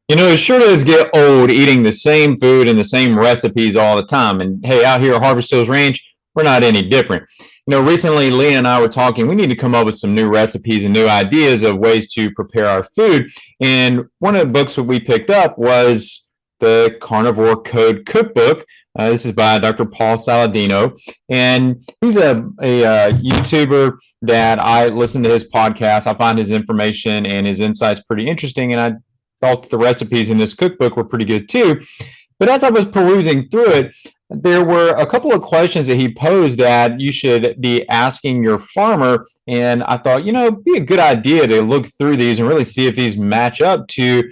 You know, it sure does get old eating the same food and the same recipes all the time. And hey, out here at Harvest Hills Ranch, we're not any different. You know, recently Leah and I were talking, we need to come up with some new recipes and new ideas of ways to prepare our food. And one of the books that we picked up was the Carnivore Code Cookbook. This is by Dr. Paul Saladino. And he's a YouTuber that I listen to his podcast. I find his information and his insights pretty interesting. And I thought the recipes in this cookbook were pretty good too. But as I was perusing through it, there were a couple of questions that he posed that you should be asking your farmer. And I thought, you know, it'd be a good idea to look through these and really see if these match up to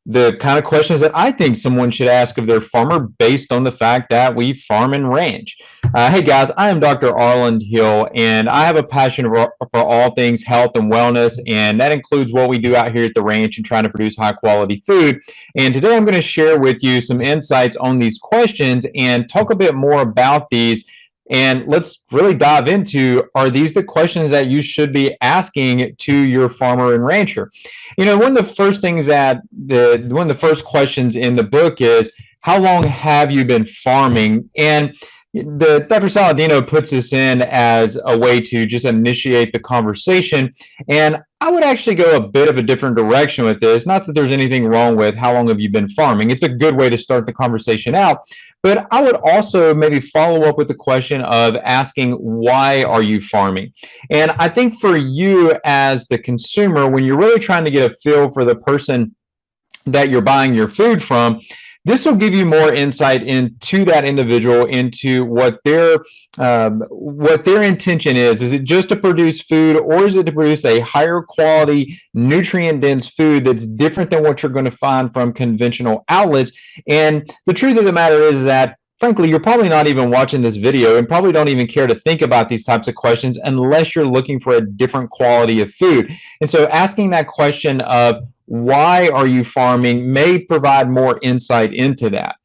the kind of questions that I think someone should ask of their farmer based on the fact that we farm and ranch. Hey guys, I am Dr. Arland Hill, and I have a passion for all things health and wellness, and that includes what we do out here at the ranch and trying to produce high quality food. And today I'm going to share with you some insights on these questions and talk a bit more about these. And let's really dive into, are these the questions that you should be asking to your farmer and rancher? You know, one of the first things that one of the first questions in the book is, how long have you been farming? And the Dr. Saladino puts this in as a way to just initiate the conversation. And I would actually go a bit of a different direction with this. Not that there's anything wrong with how long have you been farming. It's a good way to start the conversation out. But I would also maybe follow up with the question of asking, why are you farming? And I think for you as the consumer, when you're really trying to get a feel for the person that you're buying your food from, this will give you more insight into that individual, into what their intention is. Is it just to produce food, or is it to produce a higher quality, nutrient-dense food that's different than what you're going to find from conventional outlets? And the truth of the matter is that, frankly, you're probably not even watching this video and probably don't even care to think about these types of questions unless you're looking for a different quality of food. And so asking that question of, why are you farming, may provide more insight into that.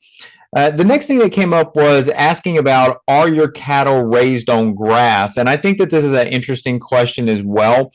The next thing that came up was asking about, are your cattle raised on grass? And I think that this is an interesting question as well,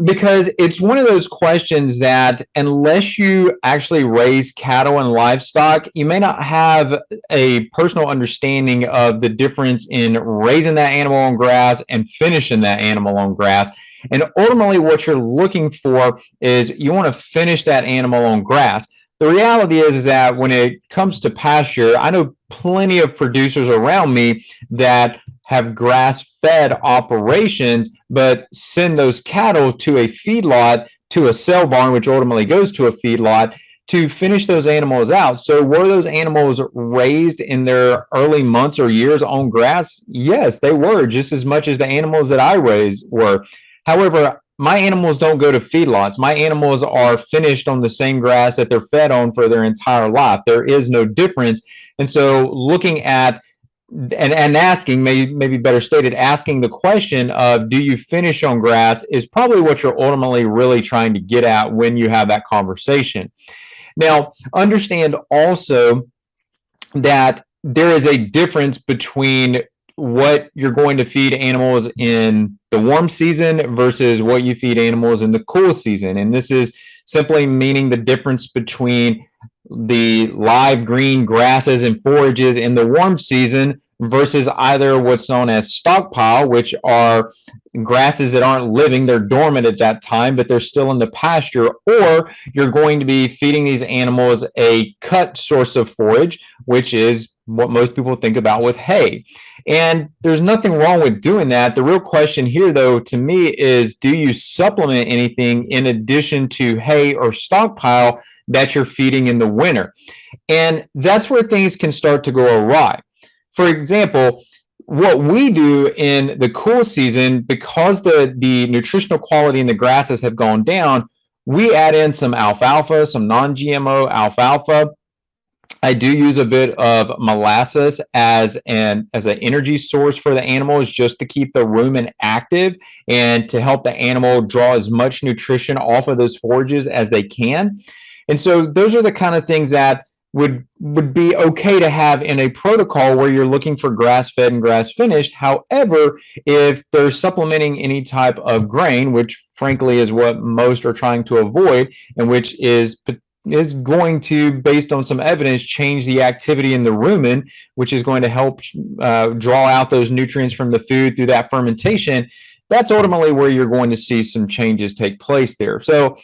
because it's one of those questions that unless you actually raise cattle and livestock, you may not have a personal understanding of the difference in raising that animal on grass and finishing that animal on grass. And ultimately, what you're looking for is you want to finish that animal on grass. The reality is that when it comes to pasture, I know plenty of producers around me that have grass-fed operations, but send those cattle to a feedlot, to a sale barn, which ultimately goes to a feedlot, to finish those animals out. So were those animals raised in their early months or years on grass? Yes, they were, just as much as the animals that I raised were. However, my animals don't go to feedlots. My animals are finished on the same grass that they're fed on for their entire life. There is no difference. And so looking at and asking, maybe better stated, asking the question of, do you finish on grass, is probably what you're ultimately really trying to get at when you have that conversation. Now, understand also that there is a difference between what you're going to feed animals in the warm season versus what you feed animals in the cool season. And this is simply meaning the difference between the live green grasses and forages in the warm season versus either what's known as stockpile, which are grasses that aren't living, they're dormant at that time, but they're still in the pasture, or you're going to be feeding these animals a cut source of forage, which is what most people think about with hay. And there's nothing wrong with doing that. The real question here, though, to me is, do you supplement anything in addition to hay or stockpile that you're feeding in the winter? And that's where things can start to go awry. For example, what we do in the cool season, because the nutritional quality in the grasses have gone down, we add in some alfalfa, some non-GMO alfalfa. I do use a bit of molasses as an energy source for the animals, just to keep the rumen active and to help the animal draw as much nutrition off of those forages as they can. And so those are the kind of things that would be okay to have in a protocol where you're looking for grass-fed and grass-finished. However, if they're supplementing any type of grain, which frankly is what most are trying to avoid, and which is is going to, based on some evidence, change the activity in the rumen, which is going to help draw out those nutrients from the food through that fermentation. That's ultimately where you're going to see some changes take place there. So,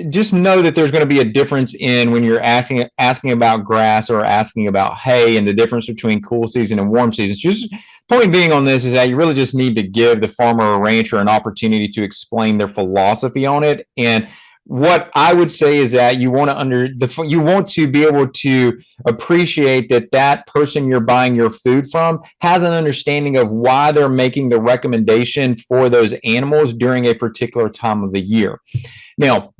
just know that there's going to be a difference in when you're asking about grass or asking about hay, and the difference between cool season and warm seasons. Just point being on this is that you really just need to give the farmer or rancher an opportunity to explain their philosophy on it. And what I would say is that you want to be able to appreciate that person you're buying your food from has an understanding of why they're making the recommendation for those animals during a particular time of the year. Now,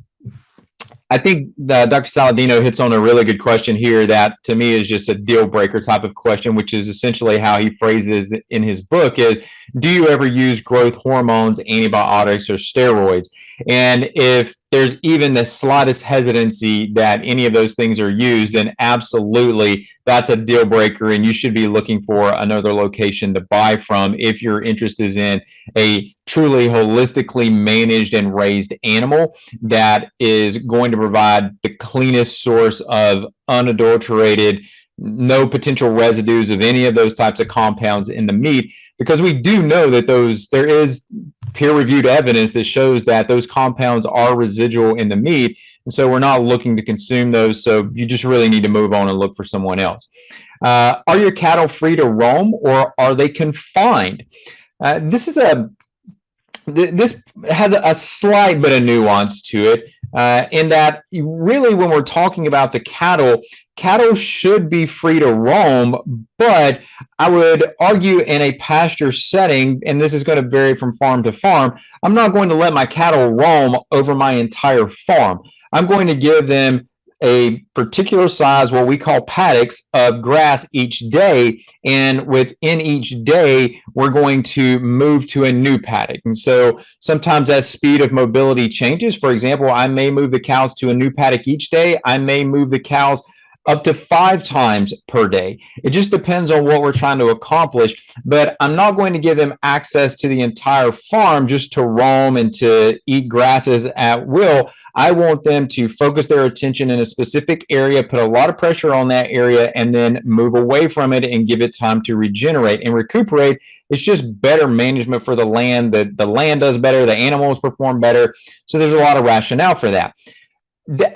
I think Dr. Saladino hits on a really good question here that to me is just a deal breaker type of question, which is essentially how he phrases it in his book is, do you ever use growth hormones, antibiotics, or steroids? And if there's even the slightest hesitancy that any of those things are used, then absolutely that's a deal breaker, and you should be looking for another location to buy from if your interest is in a truly holistically managed and raised animal that is going to provide the cleanest source of unadulterated, no potential residues of any of those types of compounds in the meat, because we do know that there is peer-reviewed evidence that shows that those compounds are residual in the meat, and so we're not looking to consume those. So you just really need to move on and look for someone else. Are your cattle free to roam, or are they confined? This has a slight bit of nuance to it, in that really when we're talking about the cattle should be free to roam, but I would argue in a pasture setting, and this is going to vary from farm to farm, I'm not going to let my cattle roam over my entire farm. I'm going to give them a particular size, what we call paddocks of grass each day, and within each day we're going to move to a new paddock. And so sometimes that speed of mobility changes. For example, I may move the cows to a new paddock each day. I may move the cows up to 5 times per day. It just depends on what we're trying to accomplish, but I'm not going to give them access to the entire farm just to roam and to eat grasses at will. I want them to focus their attention in a specific area, put a lot of pressure on that area, and then move away from it and give it time to regenerate and recuperate. It's just better management for the land. The land does better, the animals perform better. So there's a lot of rationale for that.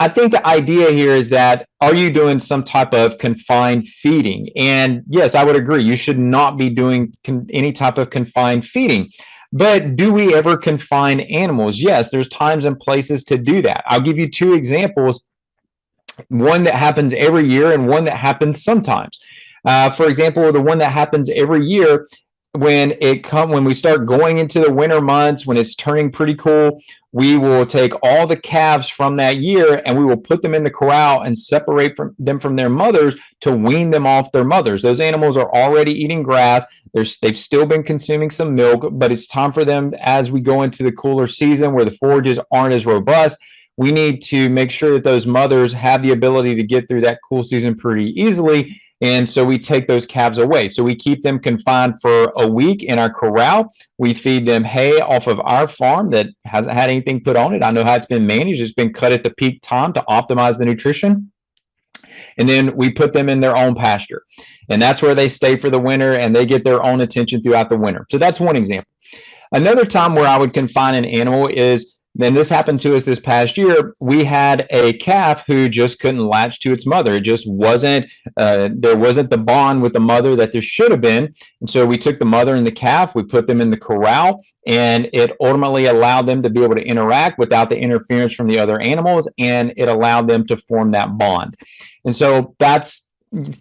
I think the idea here is that, are you doing some type of confined feeding? And yes, I would agree. You should not be doing any type of confined feeding. But do we ever confine animals? Yes, there's times and places to do that. I'll give you 2 examples, one that happens every year and one that happens sometimes. For example, the one that happens every year, when we start going into the winter months, when it's turning pretty cool, we will take all the calves from that year and we will put them in the corral and separate them from their mothers to wean them off their mothers. Those animals are already eating grass. They've still been consuming some milk, but it's time for them, as we go into the cooler season where the forages aren't as robust, we need to make sure that those mothers have the ability to get through that cool season pretty easily. And so we take those calves away. So we keep them confined for a week in our corral. We feed them hay off of our farm that hasn't had anything put on it. I know how it's been managed. It's been cut at the peak time to optimize the nutrition. And then we put them in their own pasture. And that's where they stay for the winter, and they get their own attention throughout the winter. So that's one example. Another time where I would confine an animal is, then this happened to us this past year. We had a calf who just couldn't latch to its mother. It just wasn't, there wasn't the bond with the mother that there should have been. And so we took the mother and the calf, we put them in the corral, and it ultimately allowed them to be able to interact without the interference from the other animals, and it allowed them to form that bond. And so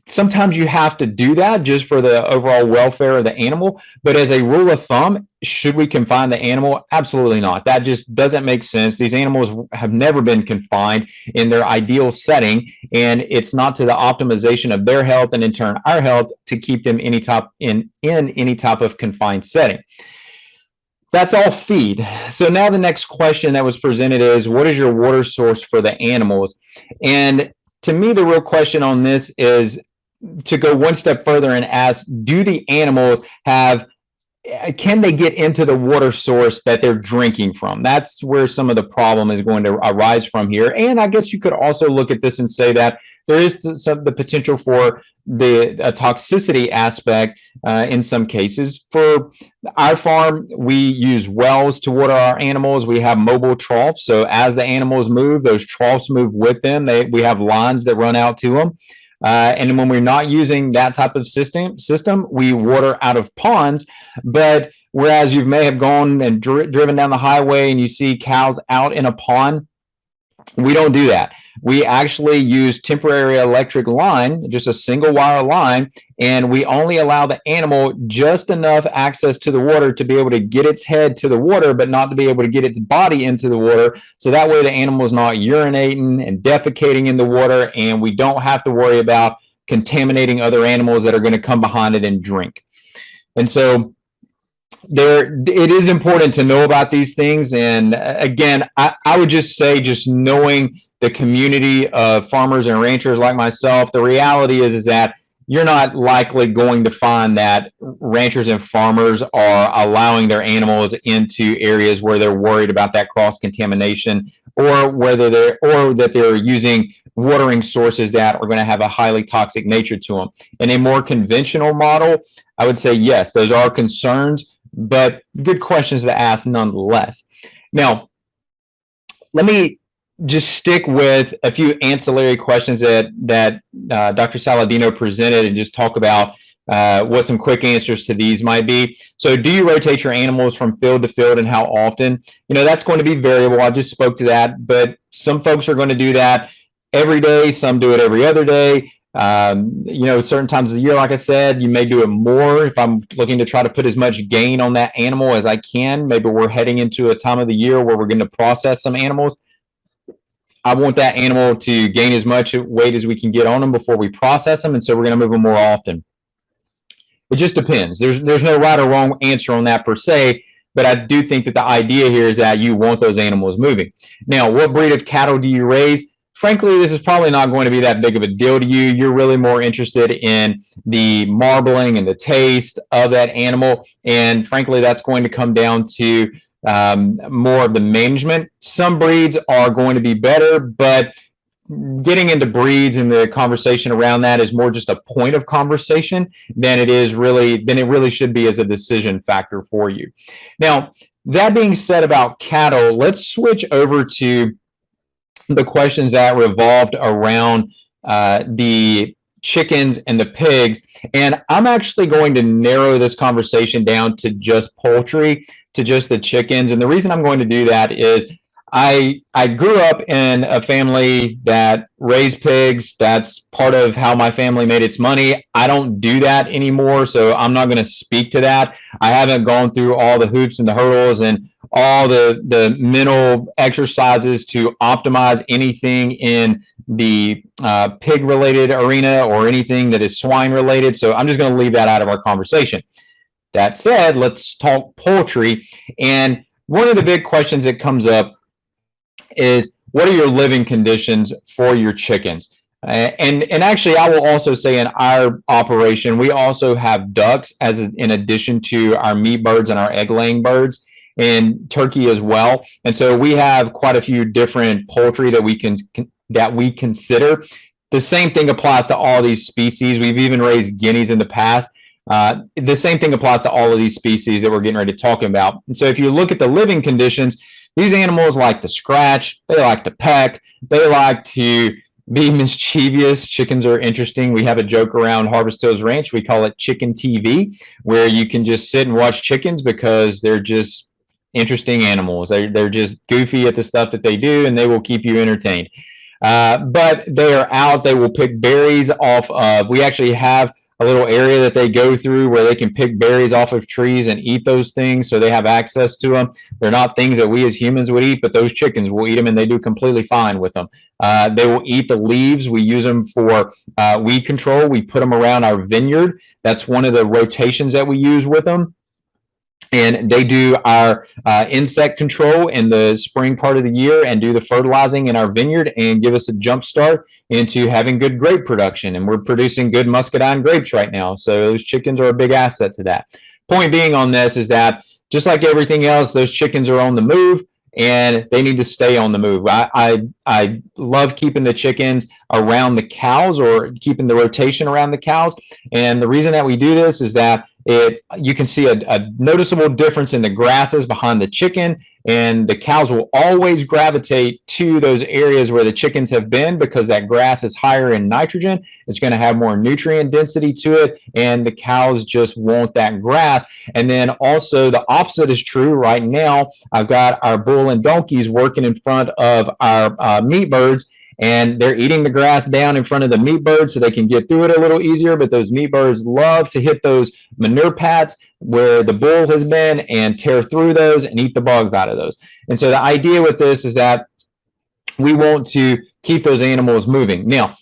sometimes you have to do that just for the overall welfare of the animal. But as a rule of thumb, should we confine the animal? Absolutely not. That just doesn't make sense. These animals have never been confined in their ideal setting, and it's not to the optimization of their health and in turn our health to keep them in any type of confined setting. That's all feed. So now the next question that was presented is, what is your water source for the animals? And to me, the real question on this is to go one step further and ask, do the animals have can they get into the water source that they're drinking from? That's where some of the problem is going to arise from here. And I guess you could also look at this and say that there is the potential for the toxicity aspect in some cases. For our farm, we use wells to water our animals. We have mobile troughs. So as the animals move, those troughs move with them. We have lines that run out to them. And when we're not using that type of system, we water out of ponds. But whereas you may have gone and driven down the highway and you see cows out in a pond, we don't do that. We actually use temporary electric line, just a single wire line, and we only allow the animal just enough access to the water to be able to get its head to the water, but not to be able to get its body into the water. So that way the animal is not urinating and defecating in the water, and we don't have to worry about contaminating other animals that are going to come behind it and drink. And so it is important to know about these things. And again, I would just say, just knowing the community of farmers and ranchers like myself, the reality is that you're not likely going to find that ranchers and farmers are allowing their animals into areas where they're worried about that cross contamination, or that they're using watering sources that are going to have a highly toxic nature to them. In a more conventional model, I would say yes, those are concerns, but good questions to ask nonetheless. Now, let me just stick with a few ancillary questions that Dr. Saladino presented, and just talk about what some quick answers to these might be. So, do you rotate your animals from field to field, and how often? That's going to be variable. I just spoke to that, but some folks are going to do that every day. Some do it every other day. Certain times of the year, like I said, you may do it more. If I'm looking to try to put as much gain on that animal as I can, maybe we're heading into a time of the year where we're going to process some animals. I want that animal to gain as much weight as we can get on them before we process them, and so we're going to move them more often. It just depends. There's no right or wrong answer on that per se, but I do think that the idea here is that you want those animals moving. Now, what breed of cattle do you raise? Frankly, this is probably not going to be that big of a deal to you. You're really more interested in the marbling and the taste of that animal, and frankly, that's going to come down to more of the management. Some breeds are going to be better, but getting into breeds and the conversation around that is more just a point of conversation than it really should be as a decision factor for you. Now, that being said about cattle, let's switch over to the questions that revolved around the chickens and the pigs. And I'm actually going to narrow this conversation down to just poultry, to just the chickens. And the reason I'm going to do that is I grew up in a family that raised pigs. That's part of how my family made its money. I don't do that anymore, so I'm not going to speak to that. I haven't gone through all the hoops and the hurdles and all the mental exercises to optimize anything in the pig related arena or anything that is swine related. So I'm just going to leave that out of our conversation. That said, let's talk poultry. And one of the big questions that comes up is, what are your living conditions for your chickens? And actually, I will also say in our operation, we also have ducks in addition to our meat birds and our egg laying birds, and turkey as well. And so we have quite a few different poultry that we consider. The same thing applies to all these species. We've even raised guineas in the past. The same thing applies to all of these species that we're getting ready to talk about. And so if you look at the living conditions, these animals like to scratch, they like to peck, they like to be mischievous. Chickens are interesting. We have a joke around Harvest Hills Ranch. We call it Chicken TV, where you can just sit and watch chickens because they're just interesting animals. They're just goofy at the stuff that they do, and they will keep you entertained. But they are out. They will pick berries off of, we actually have a little area that they go through where they can pick berries off of trees and eat those things, so they have access to them. They're not things that we as humans would eat, but those chickens will eat them, and they do completely fine with them. They will eat the leaves. We use them for weed control. We put them around our vineyard. That's one of the rotations that we use with them. And they do our insect control in the spring part of the year and do the fertilizing in our vineyard and give us a jump start into having good grape production. And we're producing good muscadine grapes right now. So those chickens are a big asset to that. Point being on this is that just like everything else, those chickens are on the move and they need to stay on the move. I love keeping the chickens around the cows or keeping the rotation around the cows. And the reason that we do this is that you can see a noticeable difference in the grasses behind the chicken, and the cows will always gravitate to those areas where the chickens have been because that grass is higher in nitrogen. It's going to have more nutrient density to it, and the cows just want that grass. And then also the opposite is true right now. I've got our bull and donkeys working in front of our meat birds, and they're eating the grass down in front of the meat birds so they can get through it a little easier. But those meat birds love to hit those manure pads where the bull has been and tear through those and eat the bugs out of those. And so the idea with this is that we want to keep those animals moving. Now,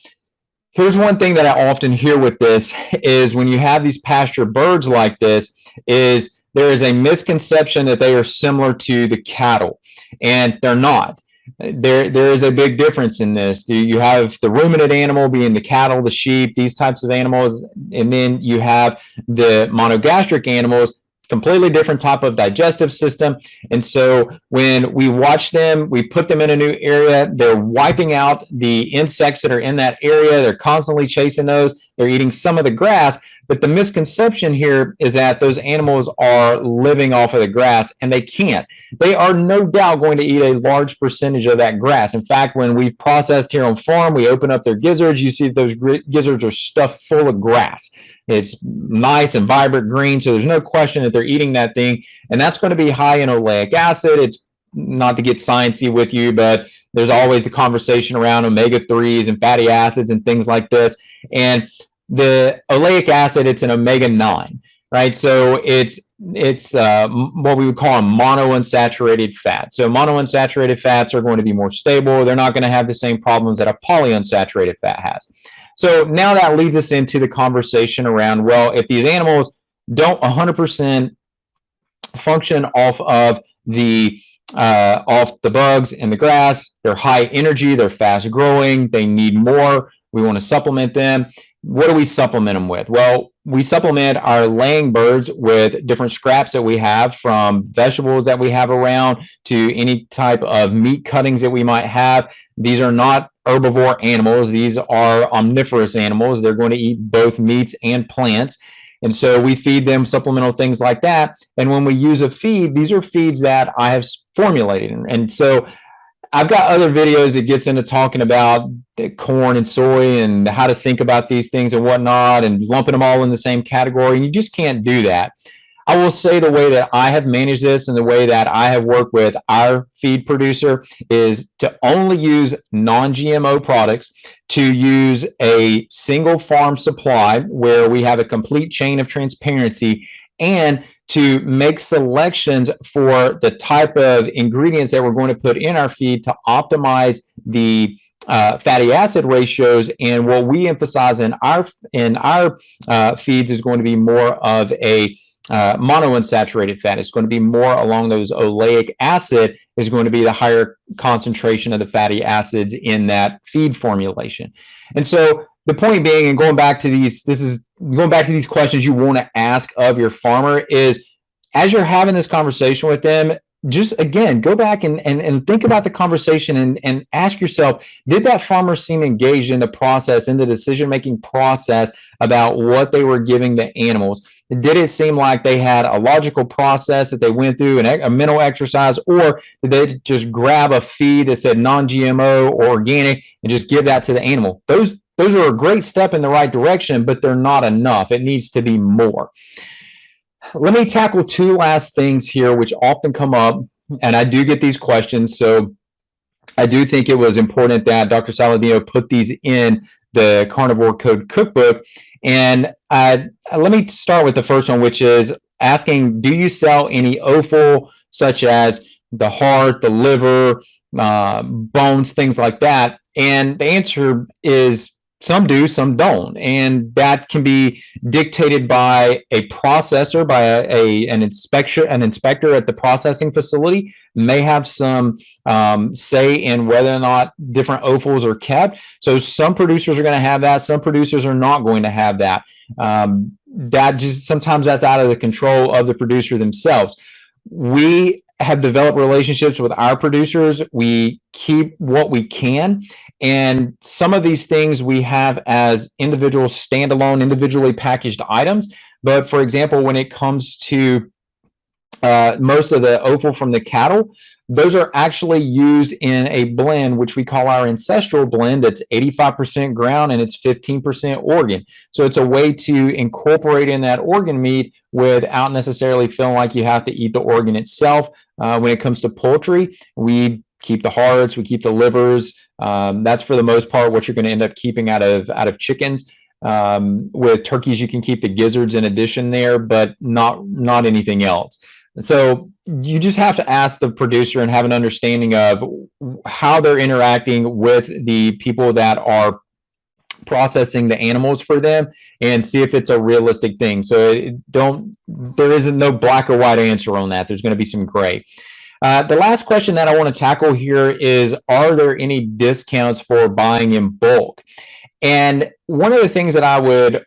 here's one thing that I often hear with this is when you have these pasture birds like this is there is a misconception that they are similar to the cattle, and they're not. There is a big difference in this. You have the ruminant animal being the cattle, the sheep, these types of animals, and then you have the monogastric animals, completely different type of digestive system. And so when we watch them, we put them in a new area, they're wiping out the insects that are in that area. They're constantly chasing those. They're eating some of the grass. But the misconception here is that those animals are living off of the grass, and they can't. They are no doubt going to eat a large percentage of that grass. In fact, when we've processed here on farm, we open up their gizzards, you see those gizzards are stuffed full of grass. It's nice and vibrant green, so there's no question that they're eating that thing, and that's going to be high in oleic acid. It's not to get sciencey with you, but there's always the conversation around omega-3s and fatty acids and things like this. And the oleic acid, it's an omega-9, right? So it's what we would call a monounsaturated fat. So monounsaturated fats are going to be more stable. They're not going to have the same problems that a polyunsaturated fat has. So now that leads us into the conversation around, well, if these animals don't 100% function off of the bugs and the grass, they're high energy, they're fast growing, they need more, we want to supplement them. What do we supplement them with? Well, we supplement our laying birds with different scraps that we have from vegetables that we have around to any type of meat cuttings that we might have. These are not herbivore animals. These are omnivorous animals. They're going to eat both meats and plants. And so we feed them supplemental things like that. And when we use a feed, these are feeds that I have formulated. And so I've got other videos that gets into talking about the corn and soy and how to think about these things and whatnot and lumping them all in the same category. And you just can't do that. I will say the way that I have managed this and the way that I have worked with our feed producer is to only use non-GMO products, to use a single farm supply where we have a complete chain of transparency, and to make selections for the type of ingredients that we're going to put in our feed to optimize the fatty acid ratios. And what we emphasize in our feeds is going to be more of a monounsaturated fat. It's going to be more along those oleic acid is going to be the higher concentration of the fatty acids in that feed formulation. And so the point being, and going back to these questions you want to ask of your farmer is, as you're having this conversation with them, just again, go back and think about the conversation and ask yourself, did that farmer seem engaged in the process, in the decision-making process about what they were giving the animals? Did it seem like they had a logical process that they went through, a mental exercise, or did they just grab a feed that said non-GMO or organic and just give that to the animal? Those are a great step in the right direction, but they're not enough. It needs to be more. Let me tackle two last things here, which often come up, and I do get these questions. So I do think it was important that Dr. Saladino put these in the Carnivore Code cookbook. And let me start with the first one, which is asking, do you sell any offal, such as the heart, the liver, bones, things like that? And the answer is Some do, some don't, and that can be dictated by a processor, by an inspector at the processing facility may have some say in whether or not different offals are kept. So some producers are going to have that, some producers are not going to have that. That just sometimes that's out of the control of the producer themselves. We have developed relationships with our producers. We keep what we can. And some of these things we have as individual standalone, individually packaged items. But for example, when it comes to most of the offal from the cattle, those are actually used in a blend, which we call our ancestral blend. That's 85% ground and it's 15% organ. So it's a way to incorporate in that organ meat without necessarily feeling like you have to eat the organ itself. When it comes to poultry, we keep the hearts, we keep the livers. That's for the most part what you're going to end up keeping out of chickens. With turkeys, you can keep the gizzards in addition there, but not anything else. So you just have to ask the producer and have an understanding of how they're interacting with the people that are processing the animals for them and see if it's a realistic thing. So there isn't no black or white answer on that. There's going to be some gray. The last question that I want to tackle here is, are there any discounts for buying in bulk? And one of the things that I would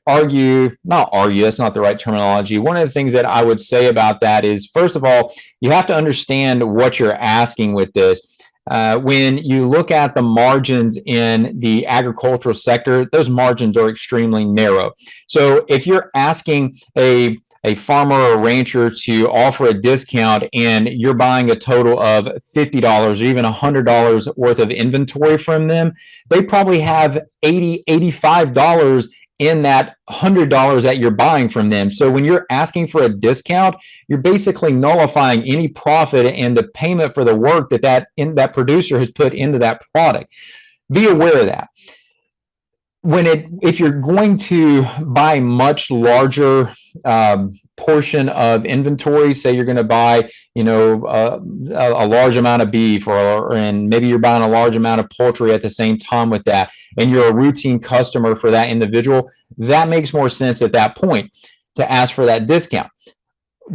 not argue, that's not the right terminology. One of the things that I would say about that is, first of all, you have to understand what you're asking with this. When you look at the margins in the agricultural sector, those margins are extremely narrow. So if you're asking a farmer or rancher to offer a discount and you're buying a total of $50 or even $100 worth of inventory from them, they probably have $80, $85 in that $100 that you're buying from them. So when you're asking for a discount, you're basically nullifying any profit and the payment for the work that producer has put into that product. Be aware of that. If you're going to buy much larger portion of inventory, say you're going to buy, a large amount of beef, and maybe you're buying a large amount of poultry at the same time with that, and you're a routine customer for that individual, that makes more sense at that point to ask for that discount.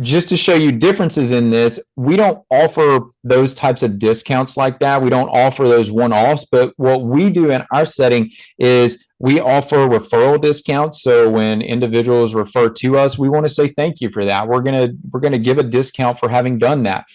Just to show you differences in this, we don't offer those types of discounts like that. We don't offer those one-offs, but what we do in our setting is we offer referral discounts. So when individuals refer to us, we want to say thank you for that. We're gonna give a discount for having done that.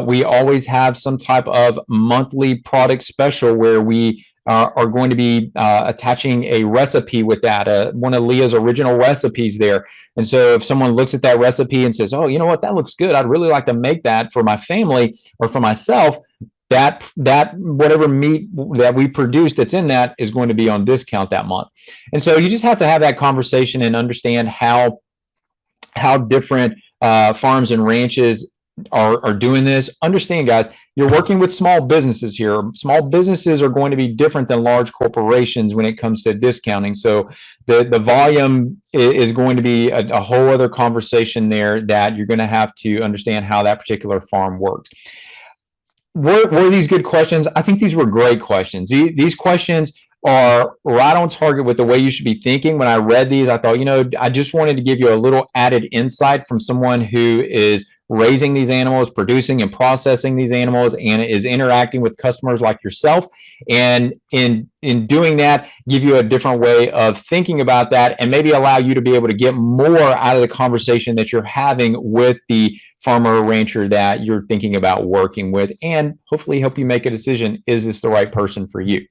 We always have some type of monthly product special where we are going to be attaching a recipe with that, one of Leah's original recipes there. And so if someone looks at that recipe and says, oh, you know what, that looks good, I'd really like to make that for my family or for myself, that whatever meat that we produce that's in that is going to be on discount that month. And so you just have to have that conversation and understand how different farms and ranches are doing this. Understand, guys, you're working with small businesses here. Small businesses are going to be different than large corporations when it comes to discounting. So the volume is going to be a whole other conversation there that you're going to have to understand how that particular farm works. Were these good questions? I think these were great questions. These questions are right on target with the way you should be thinking. When I read these, I thought, I just wanted to give you a little added insight from someone who is raising these animals, producing and processing these animals, and is interacting with customers like yourself. And in doing that, give you a different way of thinking about that and maybe allow you to be able to get more out of the conversation that you're having with the farmer or rancher that you're thinking about working with, and hopefully help you make a decision. Is this the right person for you?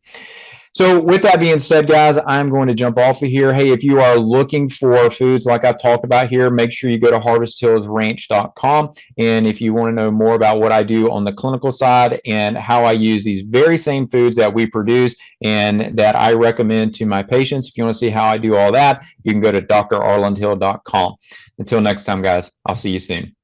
So with that being said, guys, I'm going to jump off of here. Hey, if you are looking for foods like I've talked about here, make sure you go to harvesthillsranch.com. And if you want to know more about what I do on the clinical side and how I use these very same foods that we produce and that I recommend to my patients, if you want to see how I do all that, you can go to drarlandhill.com. Until next time, guys, I'll see you soon.